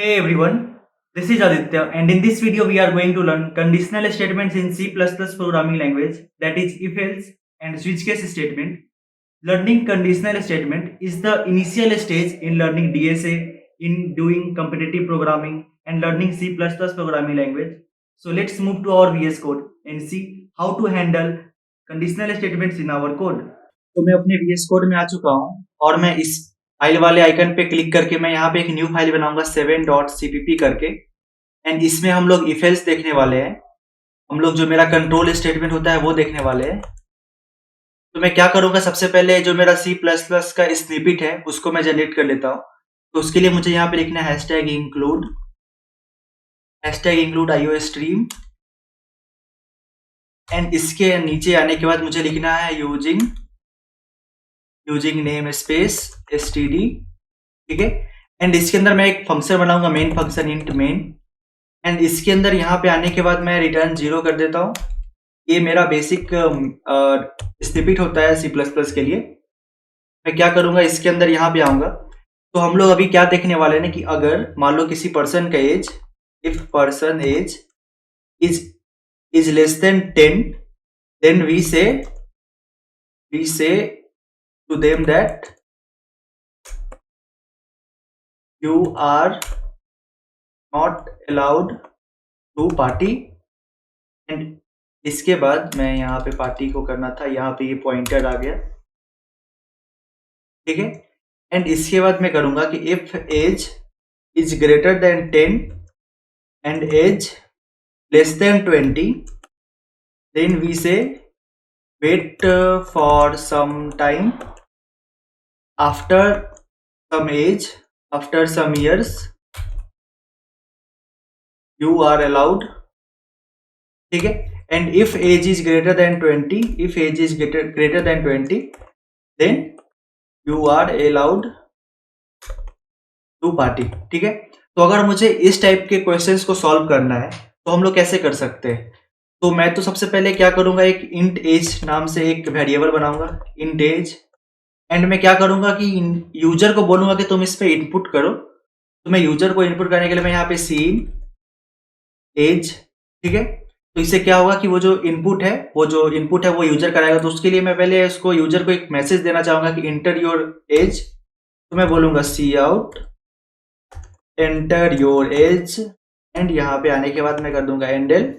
Hey everyone, this is Aditya, and in this video we are going to learn conditional statements in C++ programming language, that is if else and switch case statement. Learning conditional statement is the initial stage in learning DSA, in doing competitive programming and learning C++ programming language. So let's move to our VS Code and see how to handle conditional statements in our code. तो मैं अपने VS Code में आ चुका हूँ और मैं इस file वाले आइकन पे क्लिक करके मैं यहाँ पे एक न्यू फाइल बनाऊंगा 7.cpp करके। एंड इसमें हम लोग इफ एल्स देखने वाले हैं, हम लोग जो मेरा कंट्रोल स्टेटमेंट होता है वो देखने वाले हैं। तो मैं क्या करूंगा, सबसे पहले जो मेरा C++ का स्निपेट है उसको मैं जनरेट कर लेता हूँ। तो उसके लिए मुझे यहाँ पे लिखना है #include IOStream एंड इसके नीचे आने के बाद मुझे लिखना है यूजिंग नेम स्पेस std, ठीक है। एंड इसके अंदर मैं एक फंक्शन बनाऊंगा, main function int main, and इसके अंदर यहाँ पे आने के बाद मैं रिटर्न 0 कर देता हूँ। ये मेरा बेसिक स्निपेट होता है C++ के लिए। मैं क्या करूंगा, इसके अंदर यहाँ पे आऊंगा। तो हम लोग अभी क्या देखने वाले हैं कि अगर मान लो किसी पर्सन का age, if person age is less than 10, then we say to them that you are not allowed to party। And इसके बाद मैं यहाँ पे पार्टी को करना था, यहाँ पे ये पॉइंटर आ गया, ठीक है। एंड इसके बाद मैं करूंगा कि if age is greater than 10 and age less than 20, then we say wait for some time, after some age, after some years you are allowed, ठीक है। and if age is greater than 20, greater than 20, then you are allowed to party, ठीक है। तो अगर मुझे इस type के questions को सॉल्व करना है तो हम लोग कैसे कर सकते हैं। तो मैं तो सबसे पहले क्या करूंगा, एक इंट एज नाम से एक वेरिएबल बनाऊंगा, इंट एज। एंड मैं क्या करूंगा कि यूजर को बोलूंगा कि तुम इस पे इनपुट करो। तो मैं यूजर को इनपुट करने के लिए मैं यहाँ पे सी एज, ठीक है। तो इससे क्या होगा कि वो जो इनपुट है वो यूजर कराएगा। तो उसके लिए मैं पहले उसको यूजर को एक मैसेज देना चाहूंगा कि इंटर योर एज। तो मैं बोलूंगा C out enter your age, and यहाँ पे आने के बाद मैं कर दूंगा एंडल।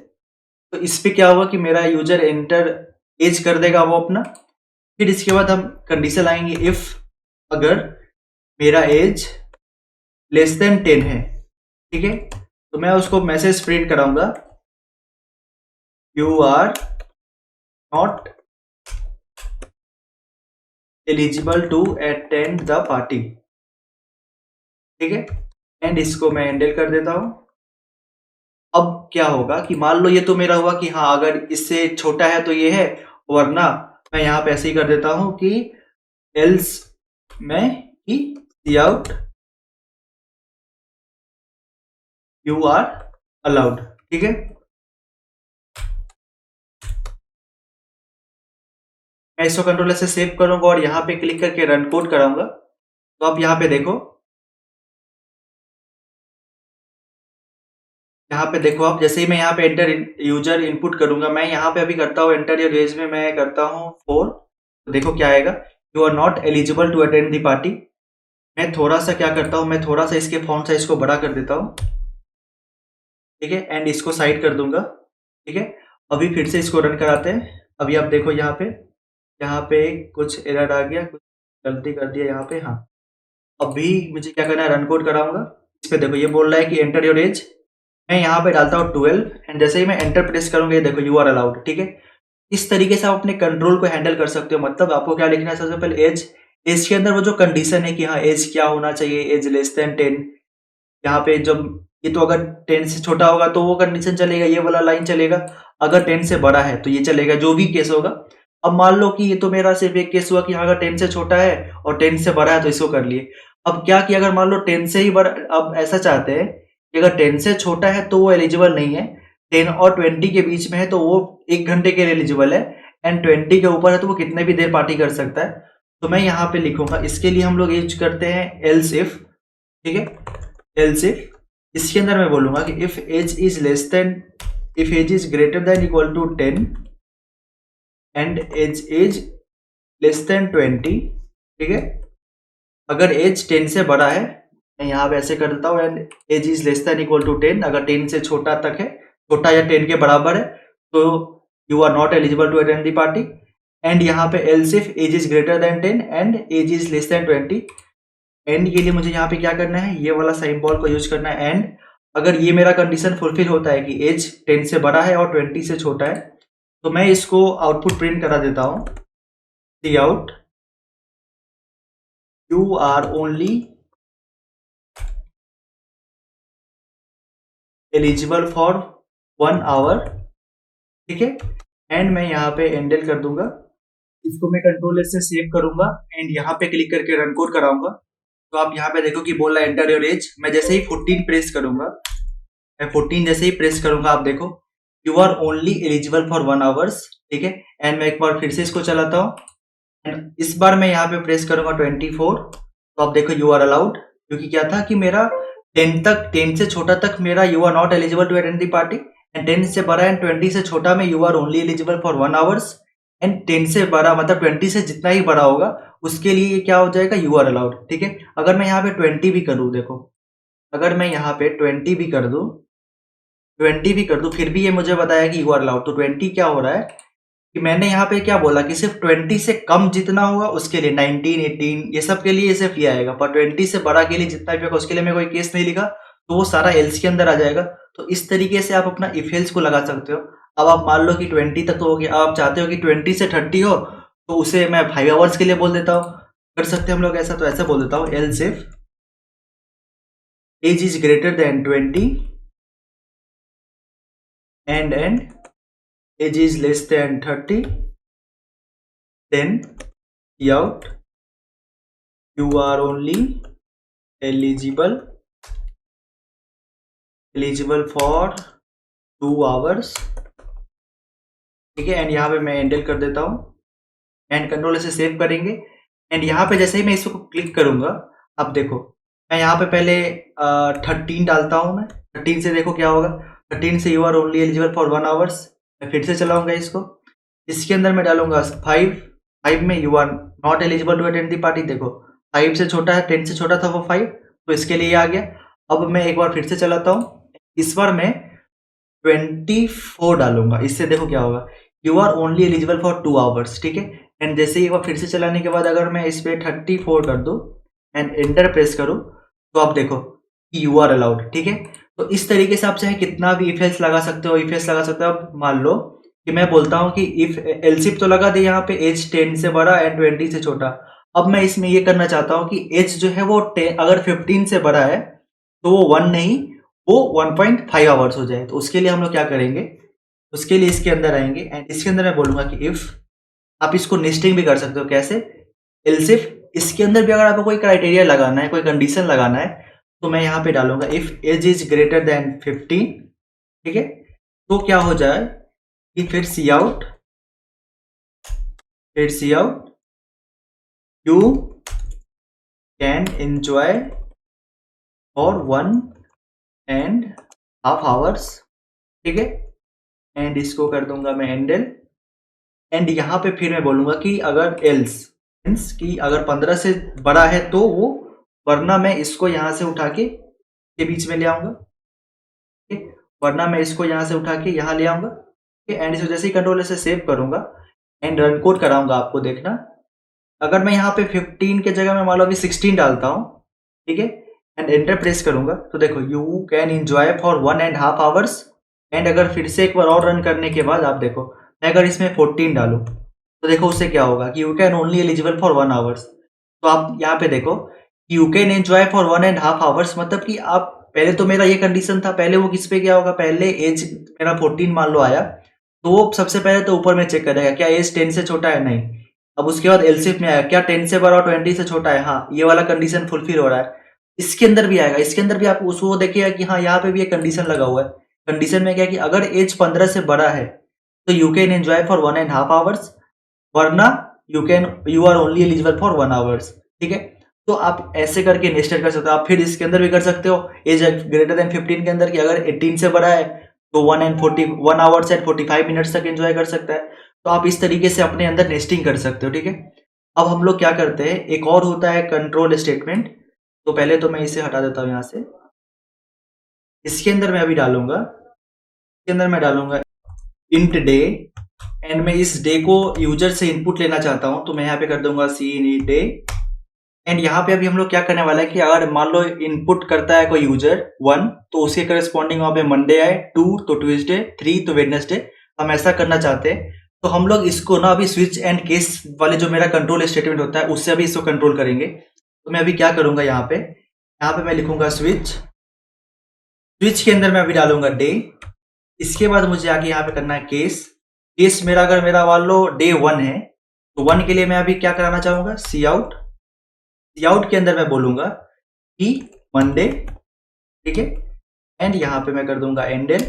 तो इस पे क्या होगा कि मेरा यूजर एंटर एज कर देगा वो अपना। फिर इसके बाद हम कंडीशन लाएंगे, इफ अगर मेरा एज लेस देन 10 है, ठीक है। तो मैं उसको मैसेज प्रिंट कराऊंगा, you are not eligible to attend the party, ठीक है। एंड इसको मैं हैंडल कर देता हूं। अब क्या होगा कि मान लो ये तो मेरा हुआ कि हाँ अगर इससे छोटा है तो ये है, वरना मैं यहाँ पे ऐसे ही कर देता हूं कि एल्स मैं कि सी आउट यू आर अलाउड, ठीक है। मैं इसको कंट्रोलर से सेव करूंगा और यहाँ पे क्लिक करके रन कोड कराऊंगा। तो अब यहाँ पे देखो, आप जैसे ही मैं यहाँ पे एंटर यूजर इनपुट करूंगा, मैं यहाँ पे अभी करता हूँ एंटर योर एज में मैं करता हूँ 4। तो देखो क्या आएगा, you are not eligible to attend the party. मैं थोड़ा सा क्या करता हूँ, मैं थोड़ा सा इसके फॉन्ट साइज को बड़ा कर देता हूँ, ठीक है। एंड इसको साइड कर दूंगा, ठीक है। अभी फिर से इसको रन कराते हैं। अभी आप देखो यहाँ पे कुछ एरर आ गया, कुछ गलती कर दिया यहाँ पे। हाँ, अभी मुझे क्या करना है, रन कोड कराऊंगा। इस पे देखो ये बोल रहा है कि एंटर योर एज। मैं यहाँ पे डालता हूँ 12 एंड जैसे ही मैं एंटर प्रेस करूंगा ये देखो यू आर अलाउड, ठीक है। इस तरीके से आप अपने कंट्रोल को हैंडल कर सकते हो। मतलब आपको क्या लिखना है, सबसे पहले एज के अंदर वो जो कंडीशन है कि हाँ एज क्या होना चाहिए, एज लेस देन 10। यहाँ पे जब ये तो अगर 10 से छोटा होगा तो वो कंडीशन चलेगा, ये वाला लाइन चलेगा। अगर 10 से बड़ा है तो ये चलेगा, जो भी केस होगा। अब मान लो कि ये तो मेरा सिर्फ एक केस हुआ कि हाँ अगर 10 से छोटा है और 10 से बड़ा है तो इसको कर लिए। अब क्या किया, अगर मान लो 10 से ही बड़ा, अब ऐसा चाहते हैं कि अगर 10 से छोटा है तो वो एलिजिबल नहीं है, 10 और 20 के बीच में है तो वो 1 घंटे के लिए एलिजिबल है, एंड 20 के ऊपर है तो वो कितने भी देर पार्टी कर सकता है। तो मैं यहाँ पे लिखूंगा, इसके लिए हम लोग यूज करते हैं एल्स इफ, ठीक है। एल्स इफ इसके अंदर मैं बोलूंगा कि if age is greater than equal to 10 and age is less than 20, ठीक है। अगर एज 10 से बड़ा है, मैं यहाँ पे ऐसे कर देता हूँ, and age is less than equal to 10, अगर 10 से छोटा तक है, छोटा या 10 के बराबर है, तो you are not eligible to attend the party. And यहाँ पे else if age is greater than 10 and age is less than 20, and के लिए मुझे यहाँ पे क्या करना है, ये वाला सिंबल को यूज करना है। एंड अगर ये मेरा कंडीशन फुलफिल होता है कि एज 10 से बड़ा है और 20 से छोटा है, तो मैं इसको आउटपुट प्रिंट करा देता हूँ, C out you are only eligible for 1 hour, ठीक है। एंड मैं यहाँ पे एंडल कर दूंगा, इसको मैं कंट्रोल एस से सेव करूंगा एंड यहाँ पे क्लिक करके रन कोड कराऊंगा। तो आप यहाँ पे देखो कि बोल रहा है एंटर योर एज। मैं जैसे ही 14 प्रेस करूंगा, मैं 14 जैसे ही प्रेस करूंगा, आप देखो you are only eligible for 1 hours, ठीक है। एंड मैं एक बार फिर से इसको चलाता हूँ, एंड इस बार मैं यहाँ पे प्रेस करूंगा 24, तो आप देखो यू आर अलाउड, क्योंकि क्या था कि मेरा 10 से छोटा तक मेरा you are not eligible to attend the party, and 10 से बड़ा एंड 20 से छोटा में you are only eligible for 1 hours, and 10 से बड़ा मतलब 20 से जितना ही बड़ा होगा उसके लिए ये क्या हो जाएगा, यू आर अलाउड, ठीक है। अगर मैं यहाँ पे 20 भी करूँ, देखो अगर मैं यहाँ पे 20 भी कर दूँ, फिर भी ये मुझे बताया कि यू आर अलाउड। तो 20 क्या हो रहा है कि मैंने यहाँ पे क्या बोला कि सिर्फ 20 से कम जितना होगा उसके लिए 19, 18 ये सब के लिए सिर्फ ये आएगा, पर 20 से बड़ा के लिए जितना भी होगा उसके लिए मैं कोई केस नहीं लिखा, तो वो सारा एल्स के अंदर आ जाएगा। तो इस तरीके से आप अपना इफ एल्स को लगा सकते हो। अब आप मान लो कि 20 तक तो हो गया, अब आप चाहते हो कि 20 से 30 हो, तो उसे मैं 5 आवर्स के लिए बोल देता हूँ, कर सकते हैं हम लोग ऐसा। तो ऐसा बोल देता हूँ, else if age is greater than 20 and age is less than 30, then see out you are only eligible for 2 hours, ठीक है। एंड यहाँ पे मैं एंडल कर देता हूँ, एंड कंट्रोल से सेव करेंगे। एंड यहाँ पे जैसे ही मैं इसको क्लिक करूंगा, अब देखो मैं यहाँ पे पहले 13 डालता हूँ, मैं 13 से देखो क्या होगा, 13 से you are only eligible for 1 hours. मैं फिर से चलाऊंगा इसको, इसके अंदर मैं डालूंगा 5 में you are not eligible to attend the party. देखो 5 से छोटा है, 10 से छोटा था वो 5, तो इसके लिए आ गया। अब मैं एक बार फिर से चलाता हूँ, इस बार मैं 24 डालूंगा, इससे देखो क्या होगा, you are only eligible for 2 hours, ठीक है। एंड जैसे ही एक बार फिर से चलाने के बाद अगर मैं इस पर 34 कर दूँ एंड एंटर प्रेस करूँ, तो आप देखो कि यू आर अलाउड, ठीक है। तो इस तरीके से आप चाहे कितना भी इफेक्ट्स लगा सकते हो, अब मान लो कि मैं बोलता हूँ कि इफ एलसिफ तो लगा दे यहाँ पे एज 10 से बड़ा एंड 20 से छोटा। अब मैं इसमें ये करना चाहता हूँ कि एज जो है वो 10 अगर 15 से बड़ा है तो वो 1 नहीं, वो 1.5 आवर्स हो जाए। तो उसके लिए हम लोग क्या करेंगे, उसके लिए इसके अंदर आएंगे एंड इसके अंदर मैं बोलूंगा कि इफ, आप इसको नेस्टिंग भी कर सकते हो, कैसे, एलसिफ इसके अंदर भी अगर आपको कोई क्राइटेरिया लगाना है, कोई कंडीशन लगाना है, तो मैं यहाँ पे डालूंगा if age is greater than 15, ठीक है। तो क्या हो जाए कि फिर C out you can enjoy for 1.5 hours, ठीक है। एंड इसको कर दूंगा मैं हैंडल, एंड यहाँ पे फिर मैं बोलूंगा कि अगर एल्स कि अगर 15 से बड़ा है तो वो, वरना मैं इसको यहाँ से उठा के बीच में ले आऊंगा, ठीक है। वरना मैं इसको यहाँ से उठा के यहाँ ले आऊंगा, ठीक है। एंड इसको जैसे ही कंट्रोल से सेव करूंगा एंड रन कोड कराऊंगा, आपको देखना अगर मैं यहाँ पे 15 के जगह में मान लो कि 16 डालता हूँ, ठीक है, एंड एंटर प्रेस करूंगा, तो देखो you can enjoy for 1.5 hours. And अगर फिर से एक बार और रन करने के बाद आप देखो, मैं अगर इसमें 14 डालूं, तो देखो उससे क्या होगा कि you can only eligible for 1 hours. तो आप यहाँ पे देखो you can enjoy for 1.5 hours, मतलब कि आप, पहले तो मेरा ये कंडीशन था, पहले वो किस पे क्या होगा, पहले एज मेरा 14 मान लो आया, तो वो सबसे पहले तो ऊपर में चेक करेगा क्या एज 10 से छोटा है, नहीं। अब उसके बाद एलसीएफ में आया क्या 10 से बड़ा और 20 से छोटा है, हाँ, ये वाला कंडीशन फुलफिल हो रहा है। इसके अंदर भी आएगा, इसके अंदर भी आप उसको देखिएगा कि हाँ यहाँ पे भी एक कंडीशन लगा हुआ है। कंडीशन में क्या कि अगर एज 15 से बड़ा है तो you can enjoy for 1.5 hours, वरना you are only eligible for 1 hours, ठीक है। तो आप ऐसे करके नेस्टेड कर सकते हो। आप फिर इसके अंदर भी कर सकते हो एज ग्रेटर देन 15 के अंदर, कि अगर 18 से बड़ा है तो 1 आवर्स एंड 45 मिनट्स तक एंजॉय कर सकता है। तो आप इस तरीके से अपने अंदर नेस्टिंग कर सकते हो, ठीक है। अब हम लोग क्या करते हैं, एक और होता है कंट्रोल स्टेटमेंट। तो पहले तो मैं इसे हटा देता हूँ यहाँ से। इसके अंदर मैं अभी डालूंगा, इसके अंदर मैं डालूंगा इंट डे, एंड मैं इस डे को यूजर से इनपुट लेना चाहता हूं, तो मैं यहाँ पे कर दूंगा सी इन डे। एंड यहाँ पे अभी हम लोग क्या करने वाला है कि अगर मान लो इनपुट करता है कोई यूजर 1, तो उसके करस्पॉन्डिंग वहां पे मंडे आए, 2 तो ट्यूसडे, 3 तो वेडनेसडे। हम ऐसा करना चाहते हैं, तो हम लोग इसको ना अभी स्विच एंड केस वाले जो मेरा कंट्रोल स्टेटमेंट होता है उससे अभी इसको कंट्रोल करेंगे। तो मैं अभी क्या करूंगा, यहाँ पे मैं लिखूंगा स्विच, स्विच के अंदर मैं अभी डालूंगा डे। इसके बाद मुझे आगे यहाँ पे करना है केस। केस मेरा अगर मेरा मान लो डे 1 है, तो 1 के लिए मैं अभी क्या कराना चाहूंगा, सी आउट। सी आउट के अंदर मैं बोलूंगा कि मंडे, ठीक है। एंड यहाँ पे मैं कर दूंगा एंडल,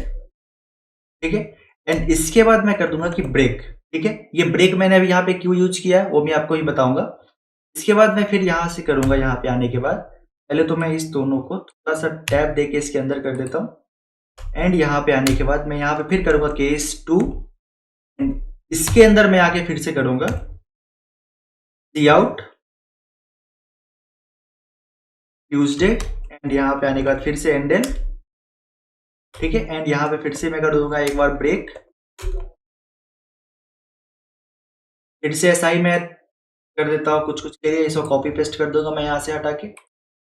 ठीक है। एंड इसके बाद मैं कर दूंगा कि ब्रेक, ठीक है। ये ब्रेक मैंने अभी यहाँ पे क्यों यूज किया है वो मैं आपको ही बताऊंगा। इसके बाद मैं फिर यहाँ से करूंगा, यहाँ पे आने के बाद पहले तो मैं इस दोनों को थोड़ा सा टैप देके इसके अंदर कर देता हूँ। एंड यहाँ पे आने के बाद मैं यहाँ पे फिर करूंगा केस 2। इसके अंदर मैं आके फिर से करूंगा सी आउट ट्यूसडे, एंड यहाँ पे आने के बाद फिर से एंडल, ठीक है। एंड यहाँ पे फिर से मैं कर दूंगा एक बार ब्रेक। फिर से ऐसा ही मैं कर देता हूँ कुछ कुछ के लिए, इसको कॉपी पेस्ट कर दूंगा मैं यहाँ से हटा के।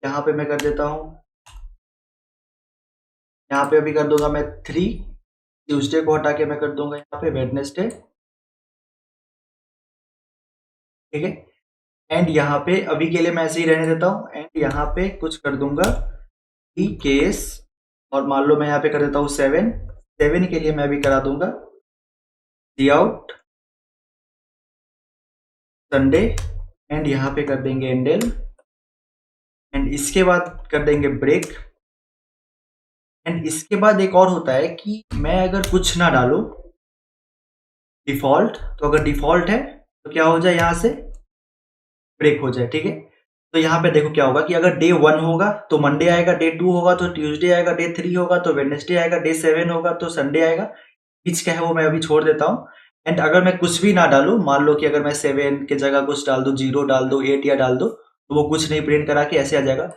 यहाँ पे मैं कर देता हूँ, यहाँ पे अभी कर दूंगा मैं 3, ट्यूसडे को हटा के मैं कर दूंगा यहाँ पे वेडनेसडे, ठीक है। एंड यहाँ पे अभी के लिए मैं ऐसे ही रहने देता हूँ। एंड यहाँ पे कुछ कर दूंगा ई केस, और मान लो मैं यहाँ पे कर देता हूँ 7। 7 के लिए मैं भी करा दूंगा सी आउट संडे, एंड यहाँ पे कर देंगे एंडल, एंड इसके बाद कर देंगे ब्रेक। एंड इसके बाद एक और होता है कि मैं अगर कुछ ना डालूं डिफॉल्ट, तो अगर डिफॉल्ट है तो क्या हो जाए, यहाँ से ब्रेक हो जाए, ठीक है। तो यहाँ पे देखो क्या होगा कि अगर डे 1 होगा तो मंडे आएगा, डे 2 होगा तो ट्यूसडे आएगा, डे 3 होगा तो वेडनेसडे आएगा, डे 7 होगा तो संडे आएगा। बीच का है वो मैं अभी छोड़ देता हूँ। एंड अगर मैं कुछ भी ना डालूं, मान लो कि अगर मैं 7 के जगह कुछ डाल दूं, 0 डाल दूं, 8 या डाल दूं, तो वो कुछ नहीं प्रिंट करा के ऐसे आ जाएगा।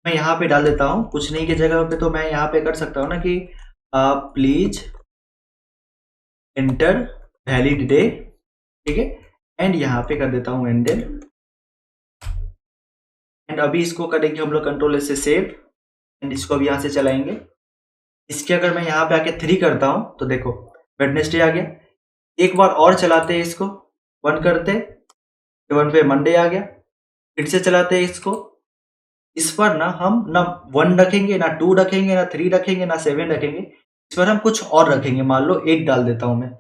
मैं यहाँ पे डाल देता हूँ कुछ नहीं की जगह पे, तो मैं यहाँ पे कर सकता हूँ ना कि प्लीज एंटर वैलिड डे, ठीक है। एंड यहाँ पे कर देता हूँ एंडल। एंड अभी इसको करेंगे हम लोग कंट्रोल से सेव, एंड इसको भी यहाँ से चलाएंगे। इसके अगर मैं यहाँ पे आके 3 करता हूँ तो देखो वेडनेसडे आ गया। एक बार और चलाते हैं इसको, 1 करते, 1 पे मंडे आ गया। फिर से चलाते हैं इसको, इस पर ना हम ना 1 रखेंगे, ना 2 रखेंगे, ना 3 रखेंगे, ना 7 रखेंगे। इस पर हम कुछ और रखेंगे, मान लो 8 डाल देता हूं मैं,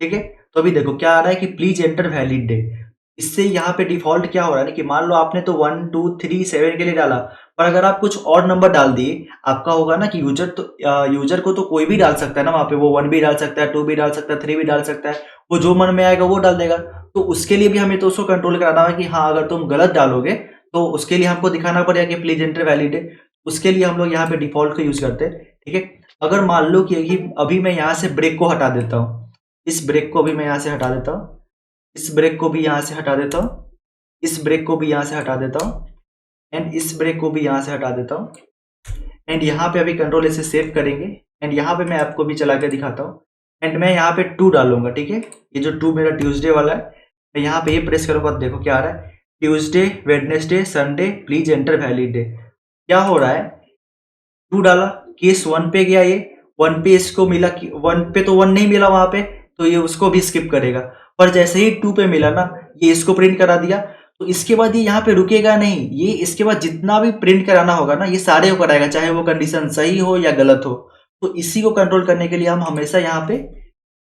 ठीक है। तो अभी देखो क्या आ रहा है कि प्लीज एंटर वैलिड डे। इससे यहाँ पे डिफॉल्ट क्या हो रहा है ना कि मान लो आपने तो 1 2 3 7 के लिए डाला, पर अगर आप कुछ और नंबर डाल दिए, आपका होगा ना कि यूजर को तो कोई भी डाल सकता है ना, वहां पे वो 1 भी डाल सकता है, 2 भी डाल सकता है, 3 भी डाल सकता है, वो जो मन में आएगा वो डाल देगा। तो उसके लिए भी हमें तो उसको कंट्रोल कराना है कि हाँ अगर तुम गलत डालोगे तो उसके लिए हमको दिखाना पड़ेगा कि प्लीज एंटर वैलिड डे। उसके लिए हम लोग यहाँ पे डिफॉल्ट का यूज करते हैं, ठीक है। अगर मान लो कि अभी मैं यहाँ से ब्रेक को हटा देता हूँ, इस ब्रेक को भी मैं यहाँ से हटा देता हूँ, इस ब्रेक को भी यहाँ से हटा देता हूँ, इस ब्रेक को भी यहाँ से हटा देता हूँ, एंड इस ब्रेक को भी यहाँ से हटा देता हूँ। एंड यहाँ पे अभी कंट्रोल ऐसे सेव करेंगे, एंड यहाँ पे मैं आपको भी चला के दिखाता हूँ। एंड मैं यहाँ पे 2 डालूंगा, ठीक है। ये जो 2 मेरा ट्यूसडे वाला है, मैं यहाँ पे ये प्रेस करूंगा, देखो क्या आ रहा है, Tuesday Wednesday Sunday please enter valid day. क्या हो रहा है, 2 डाला, केस 1 पे गया, ये 1 पे इसको मिला, 1 पे तो 1 नहीं मिला वहां पे, तो ये उसको भी स्किप करेगा। पर जैसे ही 2 पे मिला ना, ये इसको प्रिंट करा दिया, तो इसके बाद ये यहाँ पे रुकेगा नहीं, ये इसके बाद जितना भी प्रिंट कराना होगा ना ये सारे को कराएगा, चाहे वो कंडीशन सही हो या गलत हो। तो इसी को कंट्रोल करने के लिए हम हमेशा यहाँ पे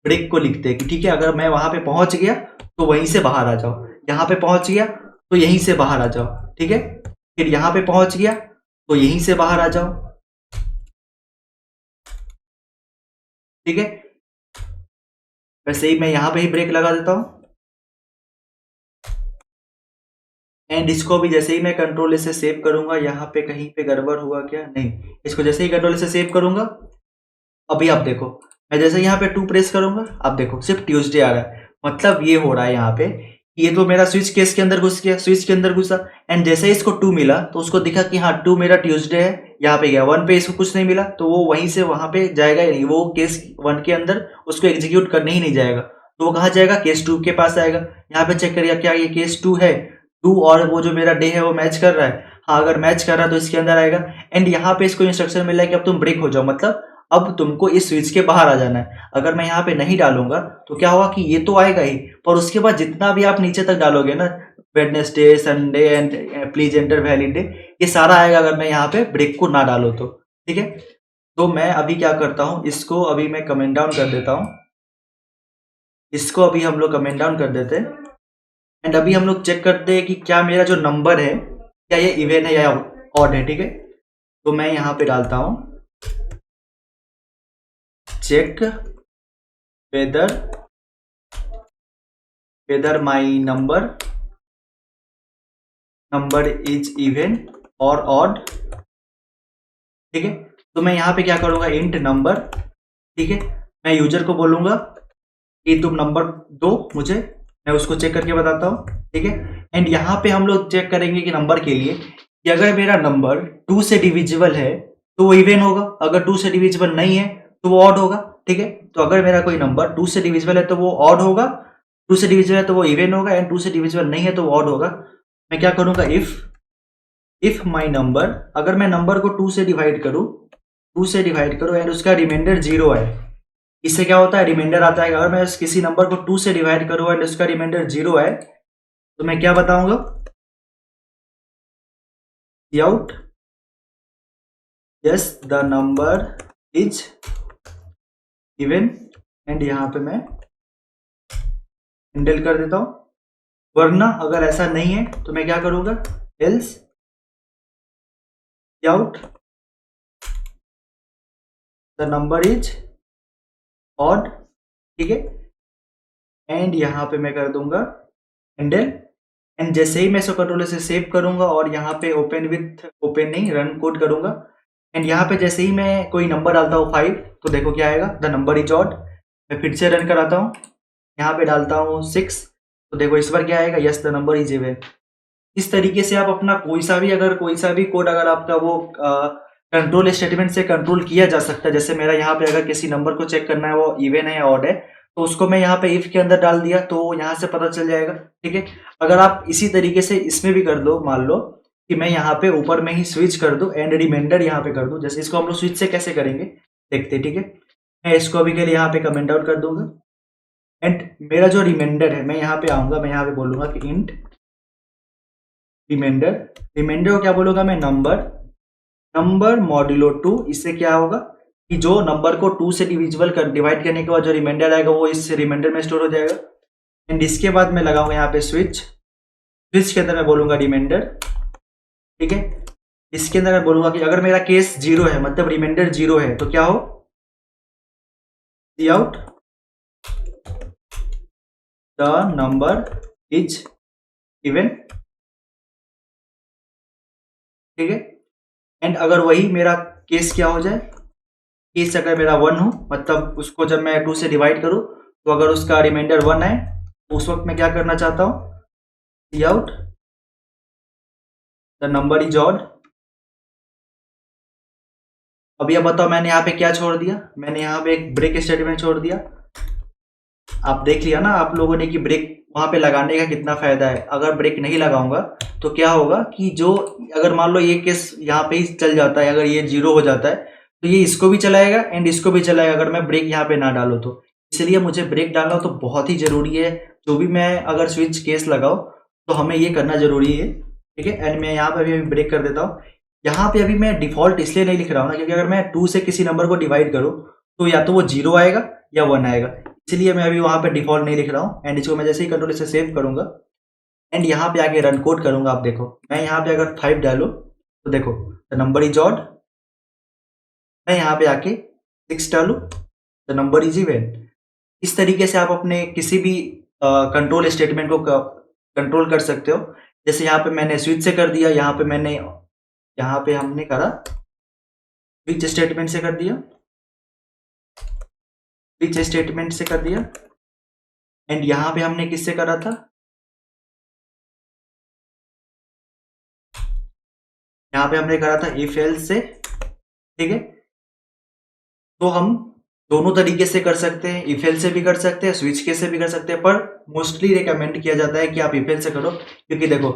ब्रेक को लिखते हैं कि ठीक है, अगर मैं वहां पे पहुंच गया तो वहीं से बाहर आ जाओ, यहाँ पे पहुंच गया तो यहीं से बाहर आ जाओ, ठीक है। फिर यहाँ पे पहुंच गया तो यहीं से बाहर आ जाओ, ठीक है। वैसे ही मैं यहाँ पे ही ब्रेक लगा देता हूँ। एंड इसको भी जैसे ही मैं कंट्रोल से सेव करूंगा, यहाँ पे कहीं पे गड़बड़ हुआ क्या? नहीं, इसको जैसे ही कंट्रोल से सेव करूंगा, अभी आप देखो, मैं जैसे यहाँ पे 2 प्रेस करूंगा, आप देखो सिर्फ ट्यूसडे आ रहा है। मतलब ये हो रहा है यहाँ पे, ये तो मेरा स्विच केस के अंदर घुस गया, स्विच के अंदर घुसा, एंड जैसे ही इसको 2 मिला तो उसको दिखा कि हाँ 2 मेरा ट्यूसडे है, यहाँ पे गया। 1 पे इसको कुछ नहीं मिला तो वो वहीं से वहां पे जाएगा ही नहीं, वो केस 1 के अंदर उसको एग्जीक्यूट करने ही नहीं जाएगा। तो वो कहाँ जाएगा? केस 2 के पास आएगा। यहाँ पे चेक करिए क्या ये केस 2 है, 2 और वो जो मेरा डे है वो मैच कर रहा है। हाँ, अगर मैच कर रहा है तो इसके अंदर आएगा। एंड यहाँ पे इसको इंस्ट्रक्शन मिला है कि अब तुम ब्रेक हो जाओ, मतलब अब तुमको इस स्विच के बाहर आ जाना है। अगर मैं यहाँ पे नहीं डालूंगा तो क्या होगा कि ये तो आएगा ही, पर उसके बाद जितना भी आप नीचे तक डालोगे ना, Wednesday, Sunday and please enter valid day, ये सारा आएगा अगर मैं यहाँ पे ब्रेक को ना डालूं तो। ठीक है, तो मैं अभी क्या करता हूँ, इसको अभी मैं कमेंट डाउन कर देता हूँ, इसको अभी हम लोग कमेंट डाउन कर देते हैं। एंड अभी हम लोग चेक करते हैं कि क्या मेरा जो नंबर है क्या ये इवन है या ऑड है। ठीक है, तो मैं यहाँ पे डालता हूँ check whether my number is even or odd। ठीक है, तो मैं यहाँ पे क्या करूंगा, इंट नंबर। ठीक है, मैं यूजर को बोलूंगा कि तुम नंबर दो मुझे, मैं उसको चेक करके बताता हूँ। ठीक है, एंड यहाँ पे हम लोग चेक करेंगे कि नंबर के लिए कि अगर मेरा नंबर 2 से डिविजिबल है तो वो इवन होगा, अगर 2 से डिविजिबल नहीं है तो वो ऑड होगा। ठीक है, तो अगर मेरा कोई नंबर 2 से डिविजिबल है तो वो ऑड होगा, 2 से डिविजिबल है तो वो इवन होगा, एंड 2 से डिविजिबल नहीं है तो वो ऑड होगा। मैं क्या करूंगा, इफ माई नंबर, अगर मैं नंबर को 2 से डिवाइड करूँ एंड उसका रिमाइंडर 0 है, इससे क्या होता है, रिमाइंडर आता है। अगर मैं किसी नंबर को 2 से डिवाइड करूँ एंड उसका रिमाइंडर 0 है तो मैं क्या बताऊंगा, out yes the number is even, and यहाँ पे मैं हैंडल कर देता हूं। वरना अगर ऐसा नहीं है तो मैं क्या करूंगा, else out the number is odd. ठीक है, एंड यहाँ पे मैं कर दूंगा हैंडल, एंड जैसे ही मैं इसको कंट्रोलर से सेव करूंगा और यहाँ पे ओपन नहीं रन कोड करूंगा, एंड यहाँ पे जैसे ही मैं कोई नंबर डालता हूँ 5 तो देखो क्या आएगा, द नंबर इज ऑड। मैं फिर से रन कराता हूँ, यहाँ पे डालता हूँ 6 तो देखो इस बार क्या आएगा, yes the number is even. इस तरीके से आप अपना कोई सा भी कोड अगर आपका वो कंट्रोल स्टेटमेंट से कंट्रोल किया जा सकता है। जैसे मेरा यहाँ पे अगर किसी नंबर को चेक करना है वो इवन है या ऑड है तो उसको मैं यहाँ पे इफ के अंदर डाल दिया तो यहाँ से पता चल जाएगा। ठीक है, अगर आप इसी तरीके से इसमें भी कर दो, मान लो कि मैं यहाँ पे ऊपर में ही स्विच कर दूं एंड रिमाइंडर यहाँ पे कर दूं, जैसे इसको हम लोग स्विच से कैसे करेंगे देखते। ठीक है, मैं इसको अभी के लिए यहाँ पे कमेंट आउट कर दूंगा, एंड मेरा जो रिमाइंडर है मैं यहाँ पे आऊंगा, मैं यहाँ पे बोलूंगा कि इंट रिमाइंडर को क्या बोलूंगा मैं, नंबर मॉड्यूलो 2। इससे क्या होगा कि जो नंबर को 2 से डिवाइड करने के बाद जो रिमाइंडर आएगा वो इस रिमाइंडर में स्टोर हो जाएगा। एंड इसके बाद मैं लगाऊंगा यहाँ पे स्विच के अंदर मैं बोलूंगा रिमाइंडर। ठीक है, इसके अंदर मैं बोलूंगा कि अगर मेरा केस 0 है मतलब रिमाइंडर 0 है तो क्या हो, C out the number is even. ठीक है, एंड अगर वही मेरा केस क्या हो जाए, केस अगर मेरा 1 हो मतलब उसको जब मैं 2 से डिवाइड करूं तो अगर उसका रिमाइंडर 1 है तो उस वक्त मैं क्या करना चाहता हूं, C out the number is odd. अभी अब बताओ मैंने यहाँ पे क्या छोड़ दिया, मैंने यहाँ पे एक ब्रेक स्टेटमेंट छोड़ दिया। आप देख लिया ना आप लोगों ने कि ब्रेक वहां पे लगाने का कितना फायदा है। अगर ब्रेक नहीं लगाऊंगा तो क्या होगा कि जो अगर मान लो ये केस यहाँ पे ही चल जाता है, अगर ये 0 हो जाता है तो ये इसको भी चलाएगा एंड इसको भी चलाएगा अगर मैं ब्रेक यहाँ पे ना डालूँ तो। इसलिए मुझे ब्रेक डालना तो बहुत ही जरूरी है। जो भी मैं अगर स्विच केस लगाओ तो हमें ये करना जरूरी है। ठीक है, एंड मैं यहाँ पे अभी ब्रेक कर देता हूँ। यहाँ पे अभी मैं डिफॉल्ट इसलिए नहीं लिख रहा हूँ ना क्योंकि अगर मैं 2 से किसी नंबर को डिवाइड करूँ तो या तो वो 0 आएगा या 1 आएगा, इसलिए मैं अभी वहां पे डिफॉल्ट नहीं लिख रहा हूँ। एंड इसको मैं जैसे ही कंट्रोल से सेव करूंगा एंड यहाँ पे आके रन कोड करूंगा, आप देखो मैं यहाँ पे अगर 5 डालू तो देखो द नंबर इज ऑड, मैं यहाँ पे आके 6 डालू द नंबर इज इवन। इस तरीके से आप अपने किसी भी कंट्रोल स्टेटमेंट को कंट्रोल कर सकते हो। जैसे यहाँ पे मैंने स्विच से कर दिया, यहाँ पे हमने करा स्विच स्टेटमेंट से कर दिया, स्विच स्टेटमेंट से कर दिया। एंड यहाँ पे हमने किससे करा था, यहाँ पे हमने करा था इफ एल्स से, ठीक है। तो हम दोनों तरीके से कर सकते हैं, इफ एल्स से भी कर सकते हैं, स्विच केस से भी कर सकते हैं, पर मोस्टली रिकमेंड किया जाता है कि आप इफ एल्स से करो, क्योंकि देखो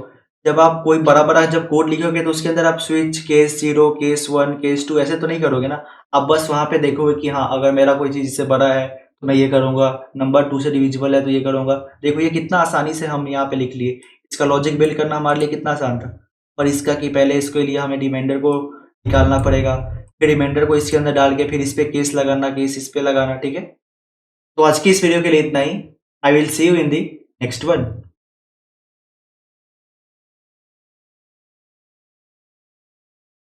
जब आप कोई बड़ा जब कोड लिखोगे तो उसके अंदर आप स्विच केस 0, केस 1, केस 2 ऐसे तो नहीं करोगे ना। आप बस वहां पे देखोगे कि हाँ अगर मेरा कोई चीज इससे बड़ा है तो मैं ये करूंगा, नंबर 2 से डिविजिबल है तो ये करूंगा। देखो ये कितना आसानी से हम यहाँ पे लिख लिए, इसका लॉजिक बिल्ड करना हमारे लिए कितना आसान था। पर इसका कि पहले इसके लिए हमें रिमाइंडर को निकालना पड़ेगा, फिर रिमाइंडर को इसके अंदर डाल के फिर इस पे केस लगाना, केस इस पे लगाना, ठीक है। तो आज की इस वीडियो के लिए इतना ही। I will see you in the next one.